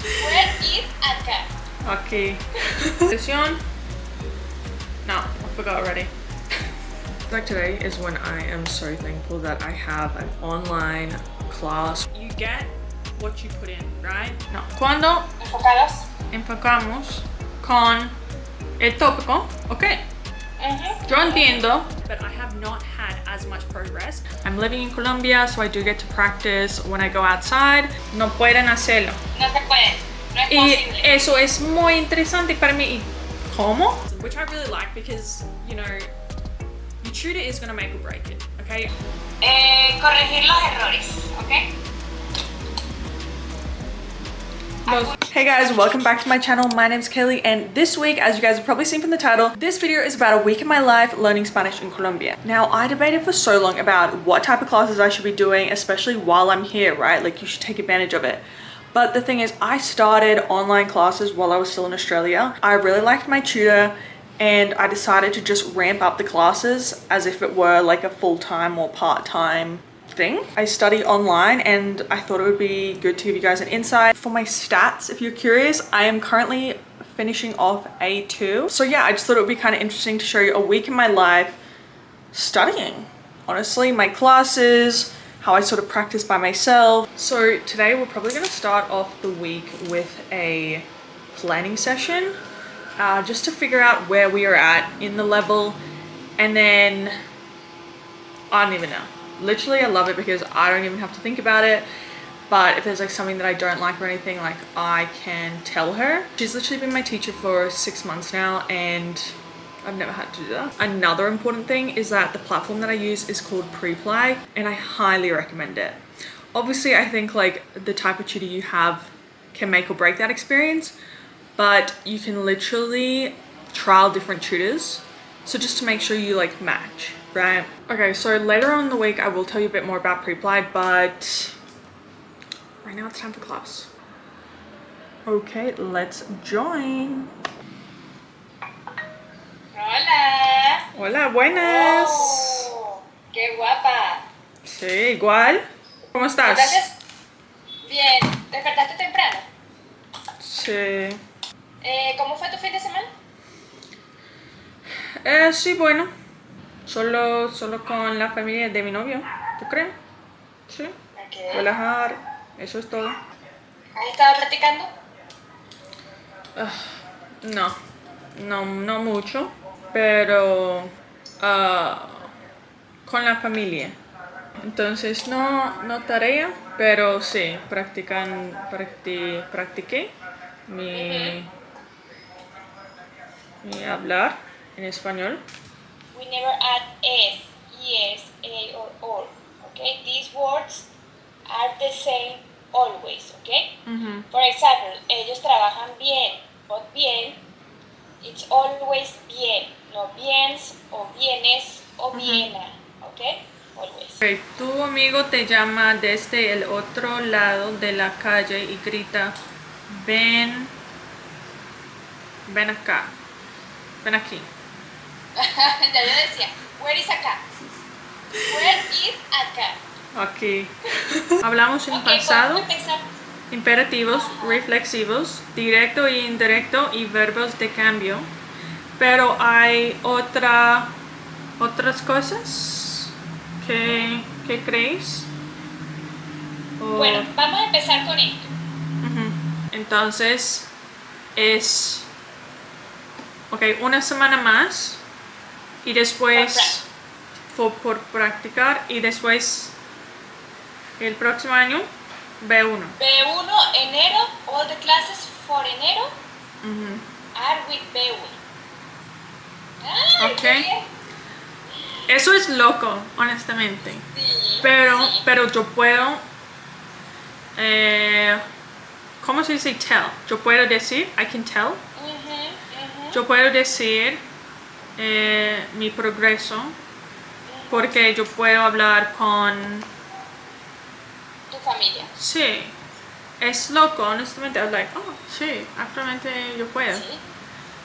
Where is acá? Aquí. Sesión. No, I forgot already. Like today is when I am so thankful that I have an online class. You get what you put in, right? No. Cuando Enfocados. enfocamos con el tópico, okay. Yo entiendo, but I have not had as much progress. I'm living in Colombia, so I do get to practice when I go outside. No pueden hacerlo. No se puede. No es Y posible. eso es muy interesante para mí. ¿Cómo? Which I really like because, you know, your tutor is going to make or break it, okay? Corregir los errores, ¿ok? Hey guys, welcome back to my channel. My name's Kaylee, and this week, as you guys have probably seen from the title, this video is about a week in my life learning Spanish in Colombia. Now, I debated for so long about what type of classes I should be doing, especially while I'm here, right? Like, you should take advantage of it. But the thing is, I started online classes while I was still in Australia. I really liked my tutor, and I decided to just ramp up the classes as if it were like a full-time or part-time thing. I study online, and I thought it would be good to give you guys an insight. For my stats, if you're curious, I am currently finishing off A2. So yeah, I just thought it would be kind of interesting to show you a week in my life studying. Honestly, my classes, how I sort of practice by myself. So today we're probably going to start off the week with a planning session, just to figure out where we are at in the level, and then I don't even know. Literally, I love it because I don't even have to think about it. But if there's like something that I don't like or anything, like I can tell her. She's literally been my teacher for 6 months now, and I've never had to do that. Another important thing is that the platform that I use is called Preply, and I highly recommend it. Obviously, I think like the type of tutor you have can make or break that experience, but you can literally trial different tutors. So just to make sure you like match, right? Okay, so later on in the week, I will tell you a bit more about Preply, but right now it's time for class. Okay, let's join. Hola. Hola, buenas. Oh, qué guapa. Sí, igual. ¿Cómo estás? Gracias. Bien. ¿Despertaste temprano? Sí. ¿Cómo fue tu fin de semana? Sí, bueno. Solo con la familia de mi novio. ¿Tú crees? Sí. Okay. Relajar. Eso es todo. ¿Has estado practicando? No mucho. Pero con la familia. Entonces no tarea, pero sí, practiqué mi hablar en español. We never add s, es, a or or. Okay, these words are the same always. Okay. For example, ellos trabajan bien, but bien, it's always bien, no biens o bienes o biena. Okay, always. Okay, tu amigo te llama desde el otro lado de la calle y grita, ven acá, ven aquí. Ya yo decía, where is acá? Where is acá? Aquí. Hablamos en pasado, Podemos empezar. imperativos, reflexivos, directo e indirecto y verbos de cambio. Pero hay otras cosas que creéis. Bueno, vamos a empezar con esto. Entonces es una semana más y después por practicar, y después el próximo año B1. B1, enero, all the classes for enero are with B1. ¡Ay, qué bien! Eso es loco, honestamente. Sí, pero yo puedo, ¿cómo se dice tell? Yo puedo decir, I can tell. Yo puedo decir mi progreso, porque yo puedo hablar con tu familia. Sí, es loco, honestamente. I was like, oh, sí, actualmente yo puedo. Sí.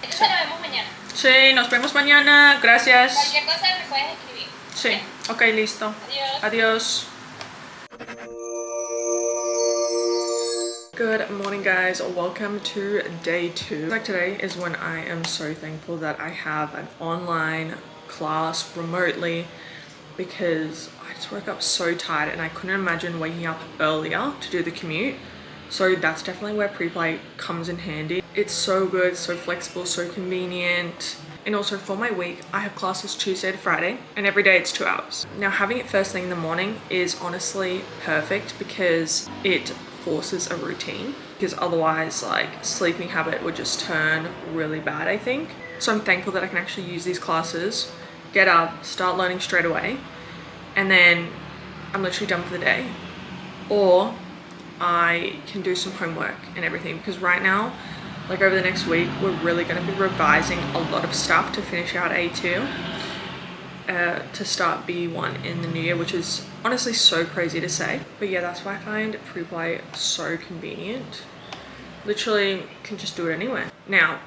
Entonces nos vemos mañana. Sí, nos vemos mañana. Gracias. Cualquier cosa me puedes escribir. Sí, ok, listo. Adiós. Adiós. Good morning, guys. Welcome to day 2. Like today is when I am so thankful that I have an online class remotely, because I just woke up so tired and I couldn't imagine waking up earlier to do the commute. So that's definitely where pre-play comes in handy. It's so good, so flexible, so convenient. And also for my week, I have classes Tuesday to Friday and every day it's 2 hours. Now having it first thing in the morning is honestly perfect because it forces a routine, because otherwise like sleeping habit would just turn really bad, I think. So I'm thankful that I can actually use these classes, get up, start learning straight away, and then I'm literally done for the day. Or I can do some homework and everything, because right now, like over the next week, we're really going to be revising a lot of stuff to finish out A2 to start B1 in the new year, which is honestly so crazy to say. But yeah, that's why I find pre-play so convenient. Literally can just do it anywhere. Now,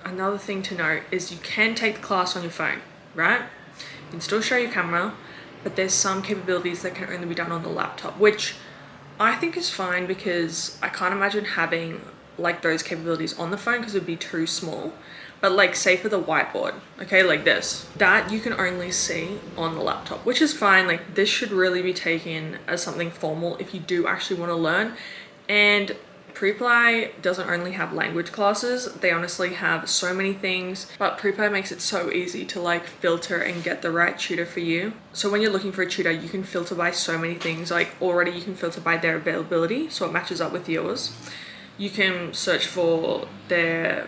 another thing to note is you can take the class on your phone, right? You can still show your camera, but there's some capabilities that can only be done on the laptop, which I think is fine, because I can't imagine having like those capabilities on the phone because it would be too small. But like say for the whiteboard, okay, like this, that you can only see on the laptop, which is fine. Like this should really be taken as something formal if you do actually want to learn. And pre-play doesn't only have language classes, they honestly have so many things, but pre-play makes it so easy to like filter and get the right tutor for you. So when you're looking for a tutor, you can filter by so many things. Like already you can filter by their availability, so it matches up with yours. You can search for their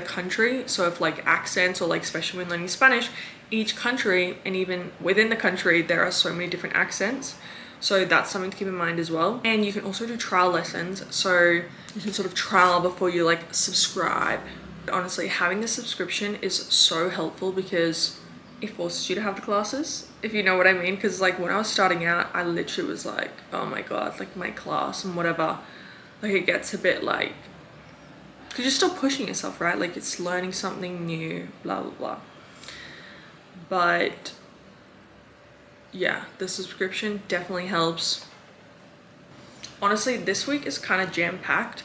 country. So if like accents, or like especially when learning Spanish, each country and even within the country, there are so many different accents. So that's something to keep in mind as well. And you can also do trial lessons. So you can sort of trial before you like subscribe. Honestly, having the subscription is so helpful because it forces you to have the classes, if you know what I mean. Because like when I was starting out, I literally was like, oh my God, like my class and whatever. Like it gets a bit like, because you're still pushing yourself, right? Like it's learning something new, blah, blah, blah. But yeah, the subscription definitely helps. Honestly, this week is kind of jam-packed.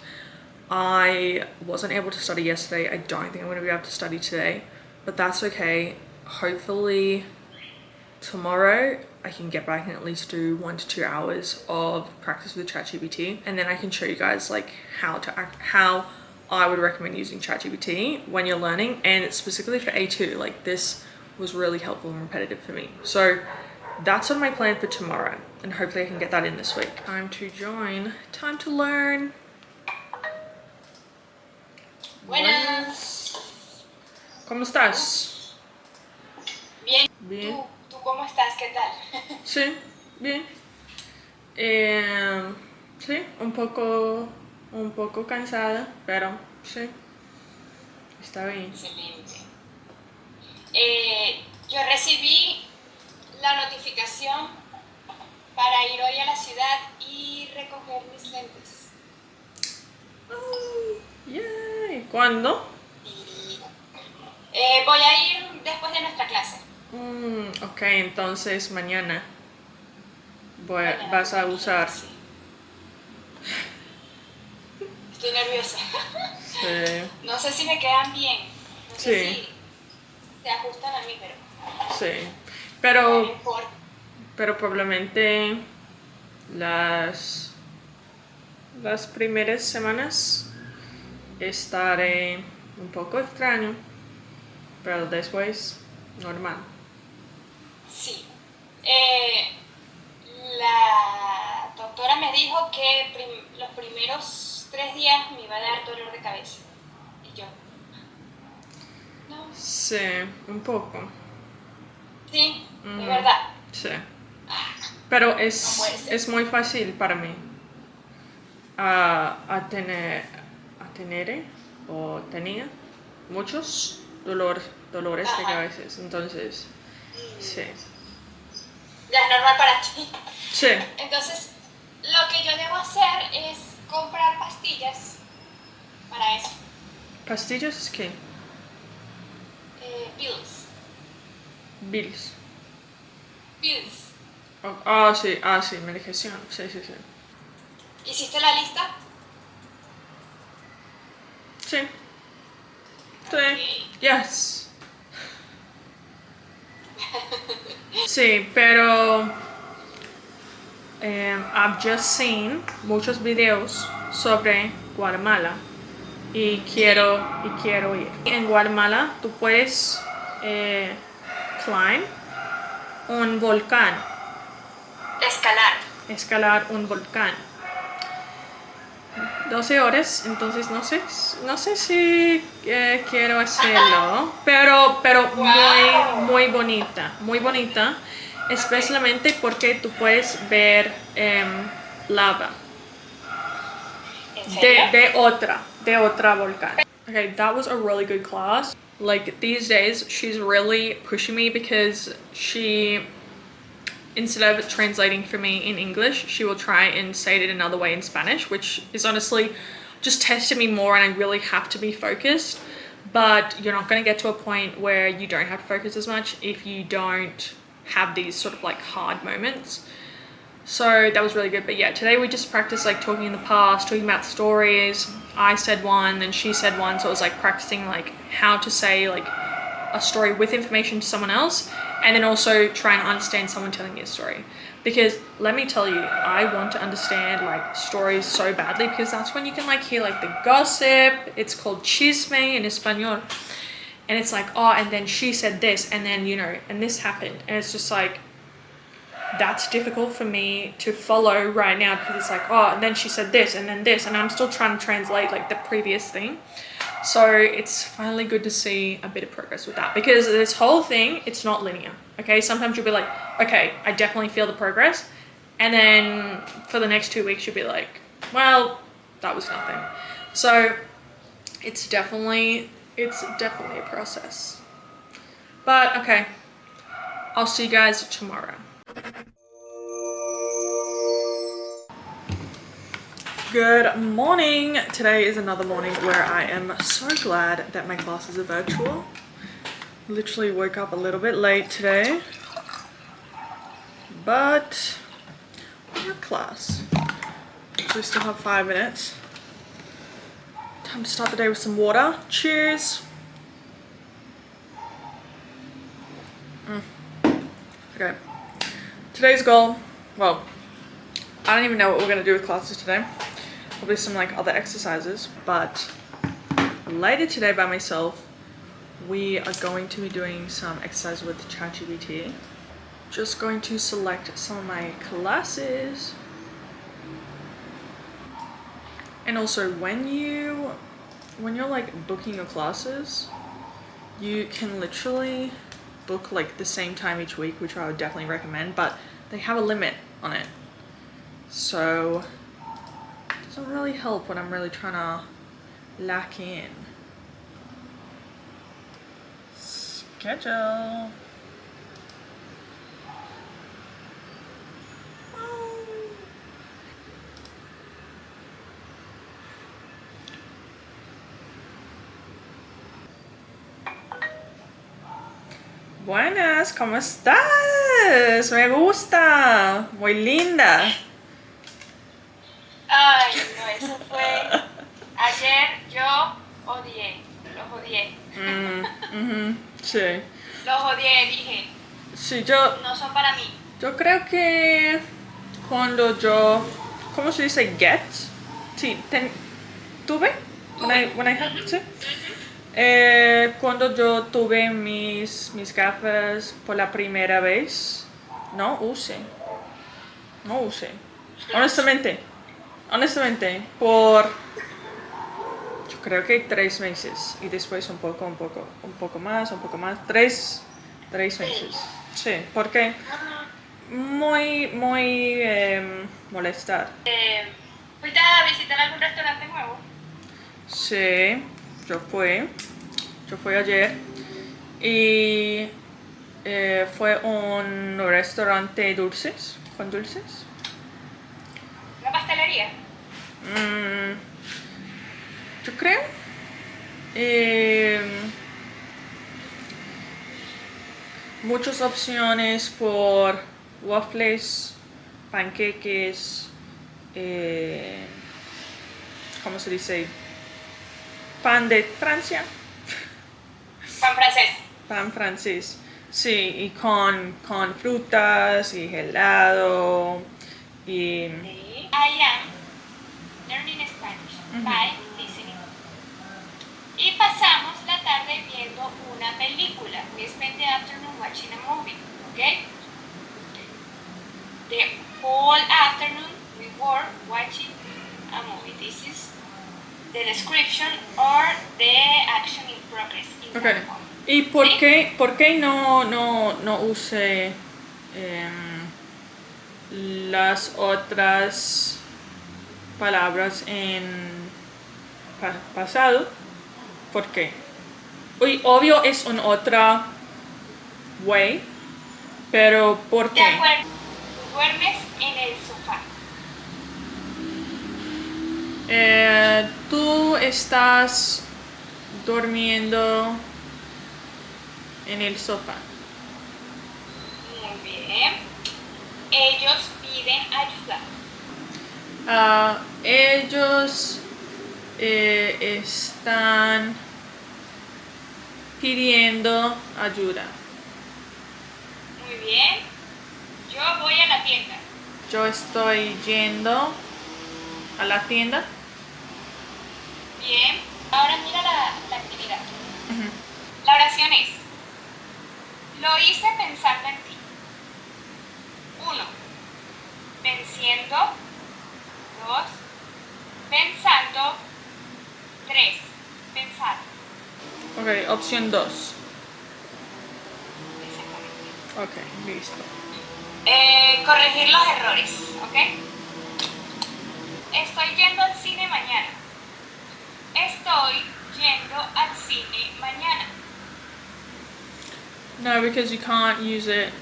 I wasn't able to study yesterday. I don't think I'm going to be able to study today, but that's okay. Hopefully tomorrow I can get back and at least do 1 to 2 hours of practice with ChatGPT, and then I can show you guys like how I would recommend using ChatGPT when you're learning, and specifically for A2. Like this was really helpful and repetitive for me. So that's on my plan for tomorrow, and hopefully I can get that in this week. Time to join, time to learn. Buenas. ¿Cómo estás? Bien. Bien. ¿Tú cómo estás? ¿Qué tal? Sí, bien. Sí, un poco cansada, pero sí, está bien. Excelente. Yo recibí la notificación para ir hoy a la ciudad y recoger mis lentes. Yay. ¿Cuándo? Voy a ir después de nuestra clase. Ok, entonces mañana Mañana vas a usar. sí. Estoy nerviosa. Sí. No sé si me quedan bien. No sé Sí. si se ajustan a mí, pero Sí. no importa. Pero probablemente las primeras semanas estaré un poco extraño, pero después normal. Sí. La doctora me dijo que los primeros 3 días me iba a dar dolor de cabeza. Y yo, no. Sí, un poco. Sí, de verdad. Sí. Pero No puede ser. es muy fácil para mí a tener o tenía muchos dolores de cabeza. Entonces, sí. Ya es normal para ti. Sí. Entonces, lo que yo debo hacer es comprar pastillas para eso. ¿Pastillas es qué? Pills. Bills. Pills. Sí, medicación. Sí. ¿Hiciste la lista? Sí. Sí. Yes. Sí, pero I've just seen muchos videos sobre Guatemala y quiero ir. En Guatemala tú puedes climb un volcán. Escalar un volcán. 12 horas, entonces no sé si quiero hacerlo, pero Wow. muy bonita, especialmente porque tú puedes ver lava ¿En serio? de otra volcán. Okay, that was a really good class. Like these days, she's really pushing me because instead of translating for me in English, she will try and say it another way in Spanish, which is honestly just testing me more, and I really have to be focused. But you're not going to get to a point where you don't have to focus as much if you don't have these sort of like hard moments. So that was really good. But yeah, today we just practiced like talking in the past, talking about stories. I said one, then she said one, so it was like practicing like how to say like a story with information to someone else, and then also trying to understand someone telling you a story. Because let me tell you, I want to understand like stories so badly, because that's when you can like hear like the gossip. It's called chisme in Espanol, and it's like, oh, and then she said this, and then and this happened, and it's just like, that's difficult for me to follow right now, because it's like, oh, and then she said this, and then this, and I'm still trying to translate like the previous thing. So it's finally good to see a bit of progress with that, because this whole thing, it's not linear. Okay, sometimes you'll be like, okay, I definitely feel the progress, and then for the next 2 weeks you'll be like, well, that was nothing. So it's definitely a process. But okay, I'll see you guys tomorrow. Good morning. Today is another morning where I am so glad that my classes are virtual. Literally woke up a little bit late today, but we have class. We still have 5 minutes. Time to start the day with some water. Cheers. Okay. Today's goal, well, I don't even know what we're gonna do with classes today. Probably some like other exercises, but later today by myself, we are going to be doing some exercise with ChatGPT. Just going to select some of my classes. And also when you're like booking your classes, you can literally book like the same time each week, which I would definitely recommend, but they have a limit on it. So it doesn't really help when I'm really trying to lock in. Schedule. Buenas, ¿cómo estás? Me gusta, muy linda. Ay, no, eso fue. Ayer yo los odié. Sí. Los odié, dije, Sí, no son para mí. yo creo que cuando yo, ¿cómo se dice get? Sí, tuve. When I had, sí. Cuando yo tuve mis gafas por la primera vez, no usé. Honestamente, por yo creo que 3 meses, y después un poco más, 3 meses. Sí, porque muy molestar. ¿Fuiste a visitar algún restaurante nuevo? Sí, yo fui ayer y fue un restaurante con dulces. ¿Una pastelería? Yo creo. Muchas opciones por waffles, panqueques, ¿cómo se dice? pan de Francia. Pan francés. Pan francés. Sí, y con frutas y helado y... Sí. I am learning Spanish by listening. Y pasamos la tarde viendo una película. We spent the afternoon watching a movie, okay? The whole afternoon we were watching a movie. This is the description or the action in progress. Okay. ¿Y por qué no use las otras palabras en pasado? ¿Por qué? Obvio es un otra way, pero ¿por qué? De acuerdo, tú duermes en el sofá. Tú estás durmiendo en el sofá. Muy bien. Ellos piden ayuda. Ellos están pidiendo ayuda. Muy bien. Yo voy a la tienda. Yo estoy yendo a la tienda. Bien. Ahora mira la actividad. La oración es: lo hice pensando en ti. 1. Venciendo. 2. Pensando. 3. Pensado. Ok, opción 2. Exactamente. Ok, listo. Corregir los errores, ¿ok? Estoy yendo al cine mañana. Estoy yendo al cine mañana. No, because you can't use it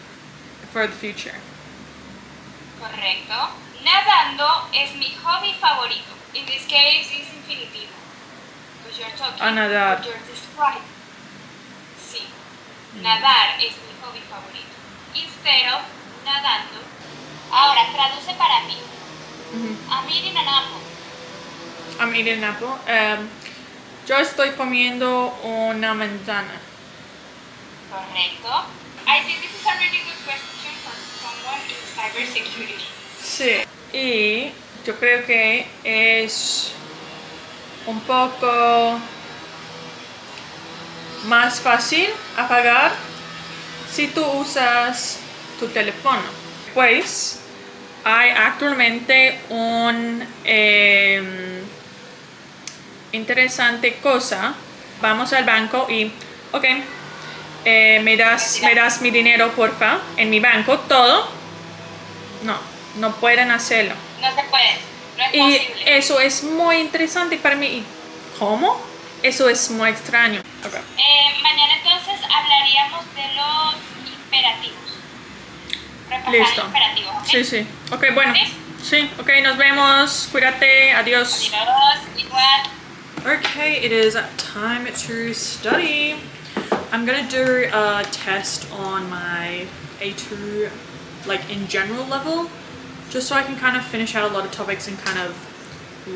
for the future. Correcto. Nadando es mi hobby favorito. In this case, it's infinitivo. Because you're talking. A nadar. You're describing. Sí. Nadar es mi hobby favorito. Instead of nadando. Ahora, traduce para mí. I'm eating an apple. I'm eating an apple. Yo estoy comiendo una manzana. Correcto. I think this is a really good question for someone in cybersecurity. Sí. Y yo creo que es un poco más fácil apagar si tú usas tu teléfono. Pues hay actualmente un interesante cosa. Vamos al banco y, ok, me das mi dinero, porfa, en mi banco, todo. No pueden hacerlo. No se puede, no es Y posible. eso es muy interesante para mí. ¿Y cómo? Eso es muy extraño. Okay. Mañana entonces hablaríamos de los imperativos. Repasar Listo. imperativos, ¿ok? Sí. Ok, bueno. Sí, ok, nos vemos. Cuídate. Adiós. Adiós, igual. Okay, it is time to study. I'm gonna do a test on my A2, like in general level, just so I can kind of finish out a lot of topics and kind of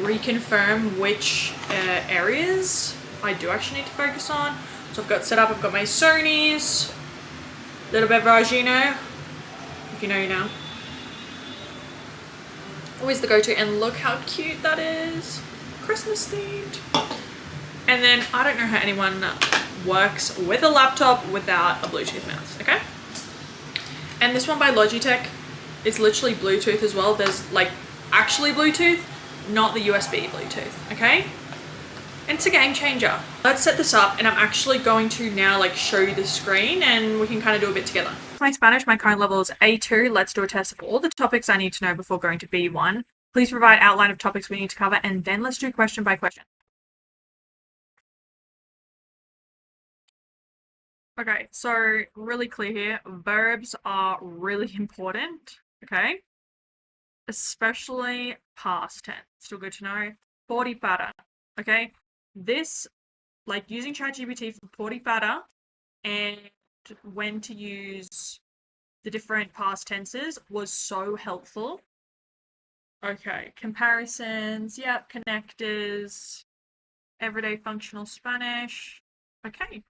reconfirm which areas I do actually need to focus on. So I've got set up, I've got my Sony's, a little bit of Argino, if you know, you know. Always the go-to, and look how cute that is. Christmas themed. And then I don't know how anyone works with a laptop without a Bluetooth mouse, okay? And this one by Logitech is literally Bluetooth as well. There's like actually Bluetooth, not the USB Bluetooth, okay? And it's a game changer. Let's set this up, and I'm actually going to now like show you the screen and we can kind of do a bit together. My Spanish, my current level is A2. Let's do a test of all the topics I need to know before going to B1. Please provide outline of topics we need to cover, and then let's do question by question. Okay, so really clear here. Verbs are really important, okay? Especially past tense. Still good to know. Por y para, okay? This, like using ChatGPT for por y para and when to use the different past tenses was so helpful. Okay, comparisons, yep, connectors. everyday functional Spanish. Okay.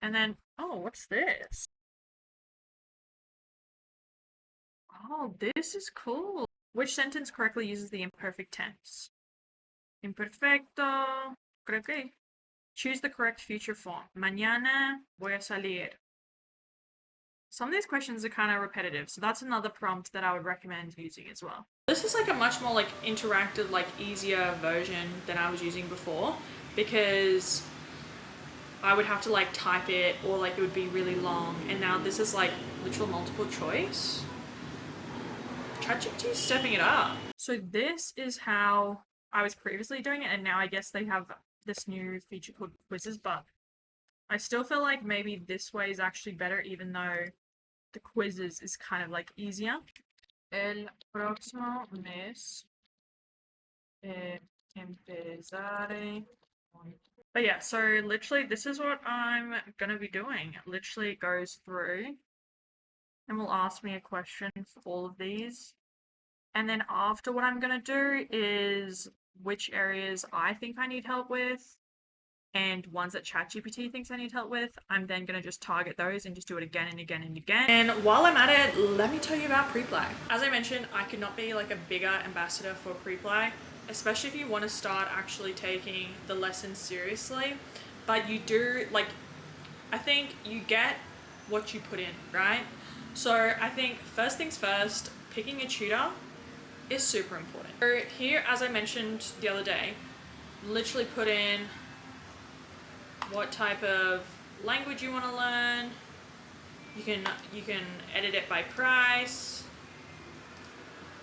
And then, oh, what's this? Oh, this is cool. Which sentence correctly uses the imperfect tense? Imperfecto. Creo que. Choose the correct future form. Mañana voy a salir. Some of these questions are kind of repetitive, so that's another prompt that I would recommend using as well. This is like a much more like interactive, like easier version than I was using before, because I would have to like type it, or like it would be really long, and now this is like literal multiple choice. ChatGPT is stepping it up. So this is how I was previously doing it, and now I guess they have this new feature called quizzes, but I still feel like maybe this way is actually better, even though the quizzes is kind of like easier. El próximo mes empezaré. But yeah, so literally this is what I'm gonna be doing. It literally goes through and will ask me a question for all of these. And then after, what I'm gonna do is which areas I think I need help with, and ones that ChatGPT thinks I need help with, I'm then going to just target those and just do it again and again and again. And while I'm at it, let me tell you about Preply. As I mentioned, I could not be like a bigger ambassador for Preply, especially if you want to start actually taking the lessons seriously. But you do, like, I think you get what you put in, right? So I think first things first, picking a tutor is super important. So here, as I mentioned the other day, literally put in what type of language you want to learn. You can edit it by price.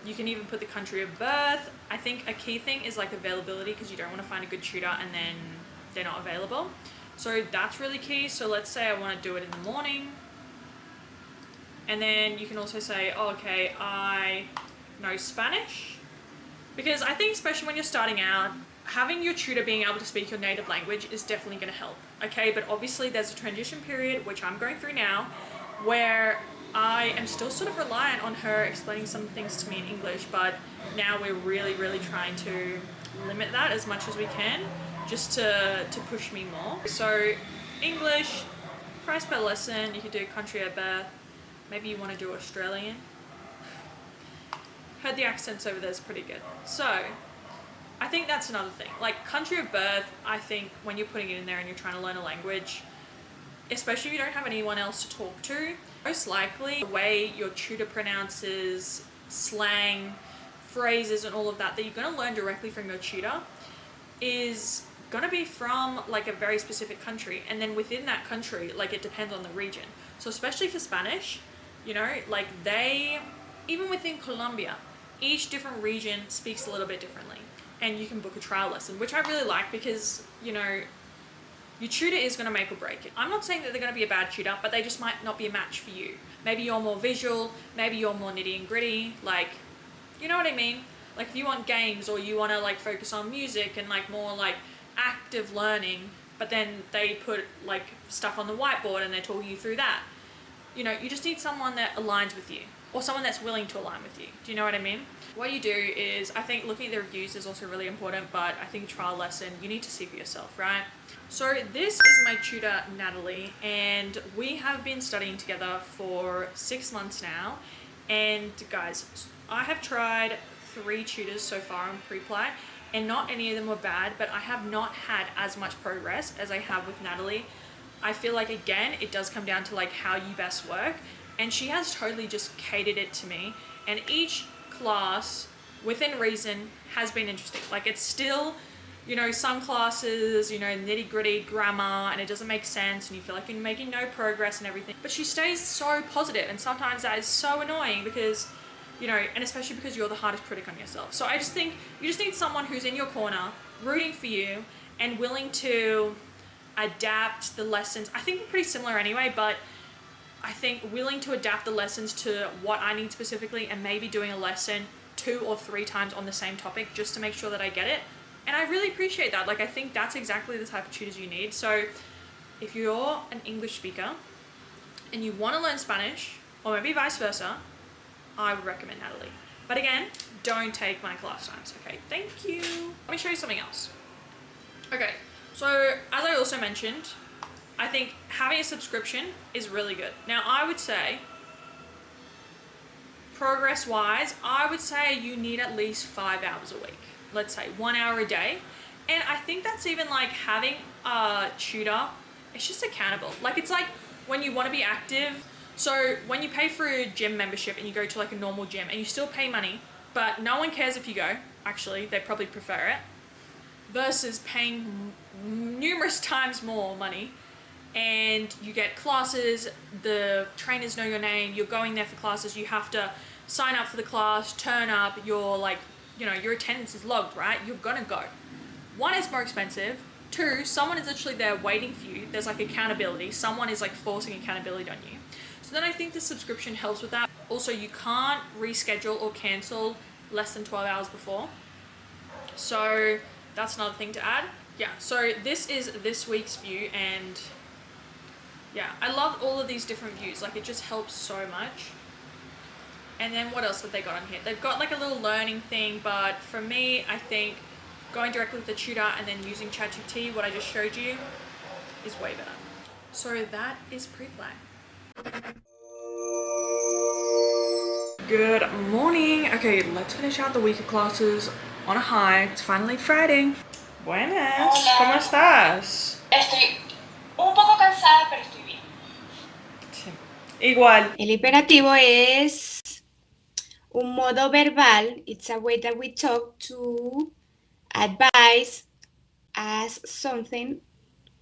You can even put the country of birth. I think a key thing is like availability, because you don't want to find a good tutor and then they're not available. So that's really key. So let's say I want to do it in the morning. And then you can also say, oh, okay, I know Spanish. Because I think especially when you're starting out, having your tutor being able to speak your native language is definitely going to help, okay? But obviously there's a transition period, which I'm going through now, where I am still sort of reliant on her explaining some things to me in English, but now we're really, really trying to limit that as much as we can, just to push me more. So English, price per lesson, you could do country of birth, maybe you want to do Australian. Heard the accents over there is pretty good. So I think that's another thing. Like country of birth, I think when you're putting it in there and you're trying to learn a language, especially if you don't have anyone else to talk to, most likely the way your tutor pronounces slang, phrases and all of that you're going to learn directly from your tutor is going to be from like a very specific country. And then within that country, like it depends on the region. So especially for Spanish, you know, like even within Colombia, each different region speaks a little bit differently. And you can book a trial lesson, which I really like, because, you know, your tutor is going to make or break it. I'm not saying that they're going to be a bad tutor, but they just might not be a match for you. Maybe you're more visual, maybe you're more nitty and gritty, like, you know what I mean? Like if you want games, or you want to like focus on music and like more like active learning, but then they put like stuff on the whiteboard and they're talking you through that. You know, you just need someone that aligns with you, or someone that's willing to align with you. Do you know what I mean? What you do is, I think looking at the reviews is also really important, but I think trial lesson, you need to see for yourself, right? So this is my tutor, Natalie, and we have been studying together for 6 months now. And guys, I have tried 3 tutors so far on Preply, and not any of them were bad, but I have not had as much progress as I have with Natalie. I feel like, again, it does come down to like how you best work, and she has totally just catered it to me, and each class within reason has been interesting. Like it's still, you know, some classes, you know, nitty gritty grammar and it doesn't make sense and you feel like you're making no progress and everything, but she stays so positive, and sometimes that is so annoying because, you know, and especially because you're the hardest critic on yourself. So I just think you just need someone who's in your corner rooting for you and willing to adapt the lessons. I think we're pretty similar anyway, but I think willing to adapt the lessons to what I need specifically, and maybe doing a lesson 2 or 3 times on the same topic just to make sure that I get it. And I really appreciate that. Like I think that's exactly the type of tutors you need. So if you're an English speaker and you want to learn Spanish, or maybe vice versa, I would recommend Natalie. But again, don't take my class times, okay? Thank you. Let me show you something else. Okay, so as I also mentioned, I think having a subscription is really good. Now, I would say, progress-wise, I would say you need at least 5 hours a week. Let's say 1 hour a day. And I think that's even like having a tutor, it's just accountable. Like, it's like when you want to be active. So when you pay for a gym membership and you go to like a normal gym and you still pay money, but no one cares if you go, actually, they probably prefer it, versus paying numerous times more money and you get classes, the trainers know your name, you're going there for classes, you have to sign up for the class, turn up, you're like, you know, your attendance is logged, right? You're gonna go. One, it's more expensive. Two, someone is literally there waiting for you. There's like accountability. Someone is like forcing accountability on you. So then I think the subscription helps with that. Also, you can't reschedule or cancel less than 12 hours before. So that's another thing to add. Yeah, so this is this week's view, and yeah, I love all of these different views. Like, it just helps so much. And then what else have they got on here? They've got like a little learning thing, but for me, I think going directly with the tutor and then using ChatGPT, what I just showed you, is way better. So that is pre-plan. Good morning. Okay, let's finish out the week of classes on a high. It's finally Friday. Buenas. Hola. ¿Cómo estás? Estoy un poco cansada, pero estoy bien. Sí. Igual. El imperativo es un modo verbal. It's a way that we talk to advise, ask something,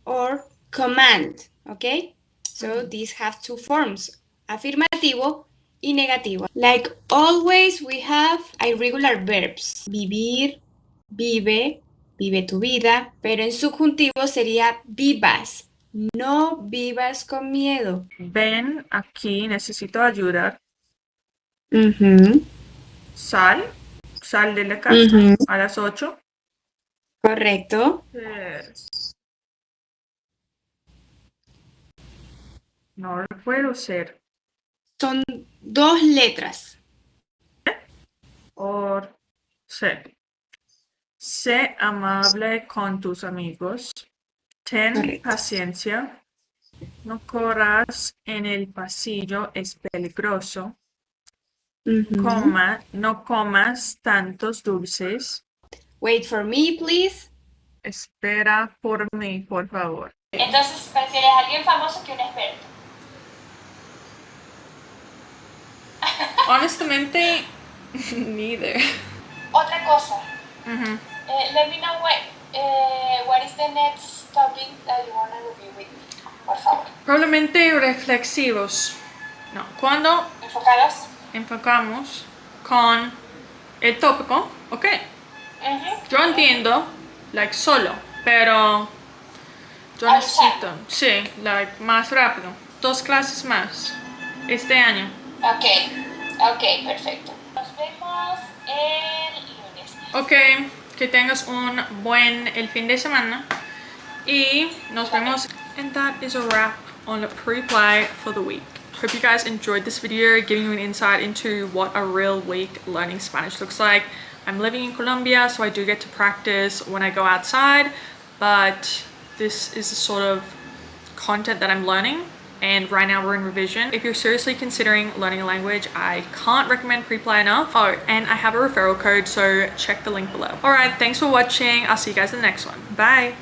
or command. Okay? So these have two forms, afirmativo y negativo. Like always, we have irregular verbs. Vivir, vive, vive tu vida, pero en subjuntivo sería vivas. No vivas con miedo. Ven aquí, necesito ayuda. Ujú. Sal de la casa Ujú. a las 8. Correcto. No lo puedo ser. Son dos letras. Por sé. Sé amable con tus amigos. Ten Correcto. paciencia. No corras en el pasillo, es peligroso. Ujú. No comas tantos dulces. Wait for me, please. Espera por mí, por favor. Entonces, ¿prefieres a alguien famoso que un experto? Honestamente, neither. Otra cosa. Let me know what is the next topic that you want to review with me. Por favor. Probablemente reflexivos. No, cuando Enfocados. enfocamos con el tópico, ok. Yo entiendo, like, solo, pero yo necesito, sí, like, más rápido. 2 clases más este año. Ok, perfecto. Nos vemos el lunes. Ok, que tengas un buen el fin de semana y nos vemos. And that is a wrap on the pre-play for the week. Hope you guys enjoyed this video, giving you an insight into what a real week learning Spanish looks like. I'm living in Colombia, so I do get to practice when I go outside, but this is the sort of content that I'm learning, and right now we're in revision. If you're seriously considering learning a language, I can't recommend pre-play enough. Oh, and I have a referral code, so check the link below. All right, thanks for watching. I'll see you guys in the next one. Bye.